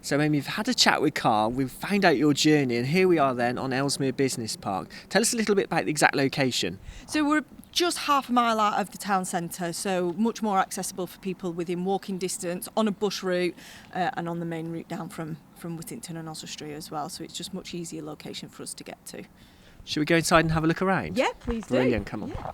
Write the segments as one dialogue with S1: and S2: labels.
S1: So Amy, we've had a chat with Carl, we've found out your journey, and here we are then on Ellesmere Business Park. Tell us a little bit about the exact location.
S2: So we're just half a mile out of the town centre, so much more accessible for people within walking distance, on a bus route and on the main route down from Whittington and Oswestry as well. So it's just much easier location for us to get to.
S1: Should we go inside and have a look around?
S2: Yeah, please do.
S1: Brilliant, come on.
S2: Yeah.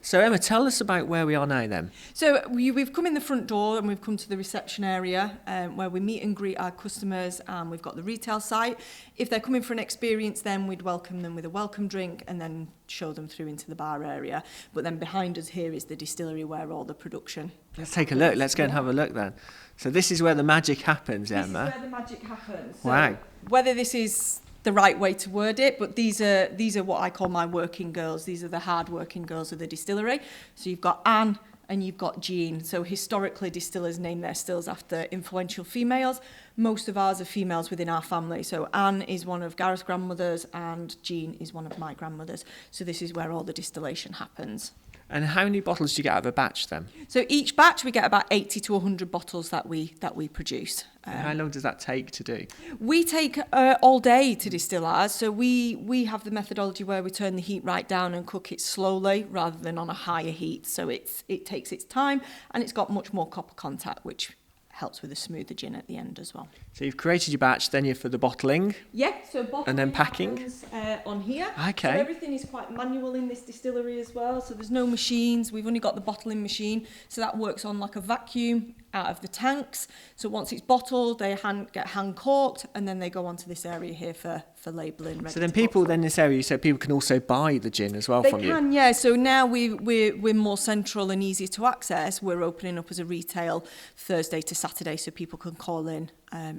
S1: So Emma, tell us about where we are now then.
S2: So we've come in the front door and we've come to the reception area where we meet and greet our customers, and we've got the retail site. If they're coming for an experience, then we'd welcome them with a welcome drink and then show them through into the bar area. But then behind us here is the distillery where all the production.
S1: Let's take a look. Let's go and have a look then. So this is where the magic happens, Emma.
S2: This is where the magic happens. So
S1: wow.
S2: Whether this is the right way to word it, but these are what I call my working girls. These are the hard working girls of the distillery. So you've got Anne and you've got Jean. So historically distillers name their stills after influential females. Most of ours are females within our family. So Anne is one of Gareth's grandmothers and Jean is one of my grandmothers. So this is where all the distillation happens.
S1: And how many bottles do you get out of a batch then?
S2: So each batch we get about 80 to 100 bottles that we produce.
S1: And how long does that take to do?
S2: We take all day to distill ours. So we have the methodology where we turn the heat right down and cook it slowly rather than on a higher heat. So it takes its time and it's got much more copper contact, which helps with a smoother gin at the end as well.
S1: So you've created your batch, then you're for the bottling.
S2: Yeah, so bottling
S1: and then packing
S2: happens, on here.
S1: Okay.
S2: So everything is quite manual in this distillery as well. So there's no machines. We've only got the bottling machine. So that works on like a vacuum out of the tanks. So once it's bottled, they get hand corked and then they go onto this area here for labelling.
S1: So then people then this area, so people can also buy the gin as well from you?
S2: They can, yeah. So now we're more central and easier to access. We're opening up as a retail Thursday to Saturday, so people can call in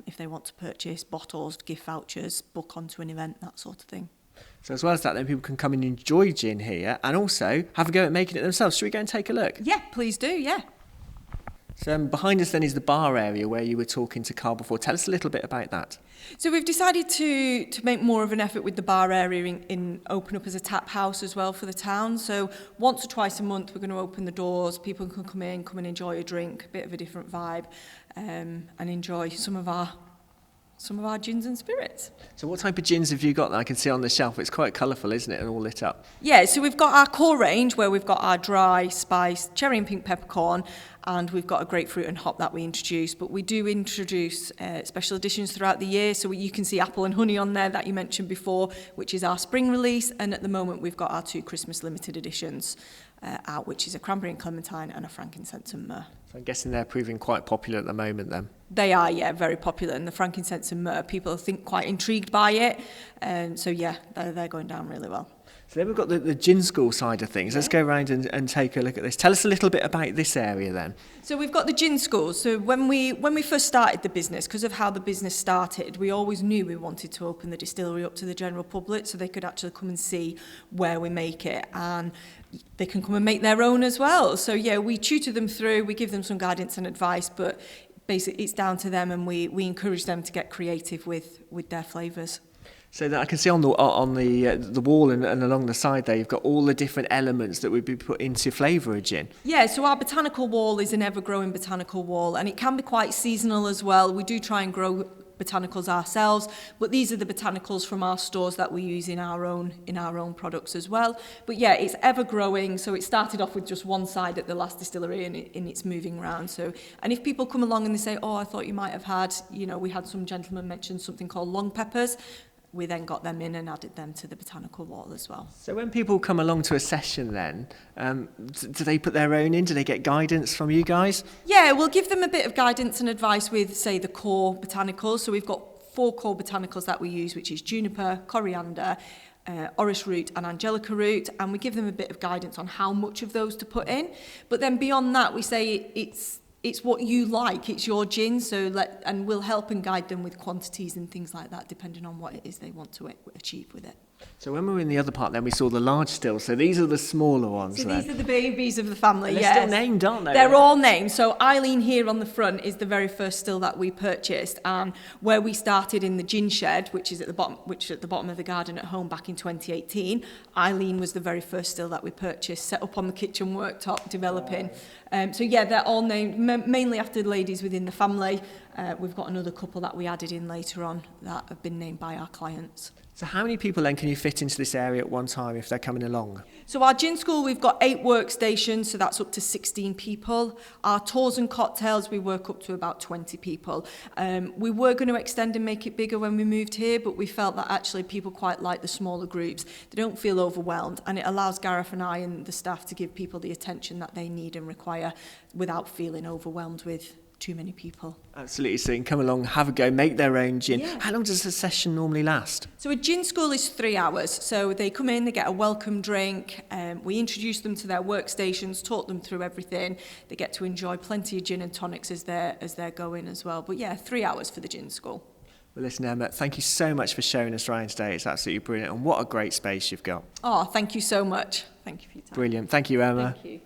S2: if they want to purchase bottles, gift vouchers, book onto an event, that sort of thing.
S1: So as well as that, then people can come and enjoy gin here and also have a go at making it themselves. Should we go and take a look?
S2: Yeah, please do, yeah.
S1: So behind us then is the bar area where you were talking to Carl before. Tell us a little bit about that.
S2: So we've decided to make more of an effort with the bar area in open up as a tap house as well for the town. So once or twice a month we're going to open the doors. People can come and enjoy a drink, a bit of a different vibe, and enjoy some of our gins and spirits.
S1: So what type of gins have you got that I can see on the shelf? It's quite colourful, isn't it, and all lit up?
S2: Yeah, so we've got our core range where we've got our dry, spice, cherry and pink peppercorn, and we've got a grapefruit and hop that we introduce. But we do introduce special editions throughout the year. So you can see apple and honey on there that you mentioned before, which is our spring release. And at the moment, we've got our 2 Christmas limited editions out, which is a cranberry and clementine and a frankincense and myrrh.
S1: So I'm guessing they're proving quite popular at the moment then.
S2: They are, yeah, very popular. And the frankincense and myrrh, people I think quite intrigued by it. So yeah, they're going down really well.
S1: So then we've got the gin school side of things. Let's go around and take a look at this. Tell us a little bit about this area then.
S2: So we've got the gin schools. So when we first started the business, because of how the business started, we always knew we wanted to open the distillery up to the general public so they could actually come and see where we make it, and they can come and make their own as well. So yeah, we tutor them through, we give them some guidance and advice, but basically it's down to them, and we encourage them to get creative with their flavours. So
S1: that I can see on the wall and along the side there, you've got all the different elements that would be put into flavour a gin.
S2: Yeah, so our botanical wall is an ever-growing botanical wall, and it can be quite seasonal as well. We do try and grow botanicals ourselves, but these are the botanicals from our stores that we use in our own products as well. But yeah, it's ever growing. So it started off with just one side at the last distillery, and it's moving around. So, and if people come along and they say, "Oh, I thought you might have had," we had some gentlemen mention something called long peppers. We then got them in and added them to the botanical wall as well.
S1: So when people come along to a session then, do they put their own in? Do they get guidance from you guys?
S2: Yeah, we'll give them a bit of guidance and advice with, say, the core botanicals. So we've got 4 core botanicals that we use, which is juniper, coriander, orris root and angelica root, and we give them a bit of guidance on how much of those to put in. But then beyond that, we say it's what you like, it's your gin, and we'll help and guide them with quantities and things like that, depending on what it is they want to achieve with it.
S1: So when we were in the other part then, we saw the large stills. So these are the smaller ones.
S2: So these are the babies of the family,
S1: yes. They're still named, aren't they?
S2: They're all named. So Eileen here on the front is the very first still that we purchased, and where we started in the gin shed, which is at the bottom of the garden at home back in 2018. Eileen was the very first still that we purchased, set up on the kitchen worktop, developing. So yeah, they're all named mainly after the ladies within the family. We've got another couple that we added in later on that have been named by our clients.
S1: So how many people then can you fit into this area at one time if they're coming along?
S2: So our gin school, we've got 8 workstations, so that's up to 16 people. Our tours and cocktails, we work up to about 20 people. We were going to extend and make it bigger when we moved here, but we felt that actually people quite like the smaller groups. They don't feel overwhelmed, and it allows Gareth and I and the staff to give people the attention that they need and require without feeling overwhelmed with too many people.
S1: Absolutely, so you can come along, have a go, make their own gin.
S2: Yeah.
S1: How long does a session normally last?
S2: So a gin school is 3 hours. So they come in, they get a welcome drink, we introduce them to their workstations, talk them through everything. They get to enjoy plenty of gin and tonics as they're going as well. But yeah, 3 hours for the gin school.
S1: Well, listen, Emma, thank you so much for showing us around today. It's absolutely brilliant, and what a great space you've got.
S2: Oh, thank you so much. Thank you for your time.
S1: Brilliant. Thank you, Emma.
S2: Thank you.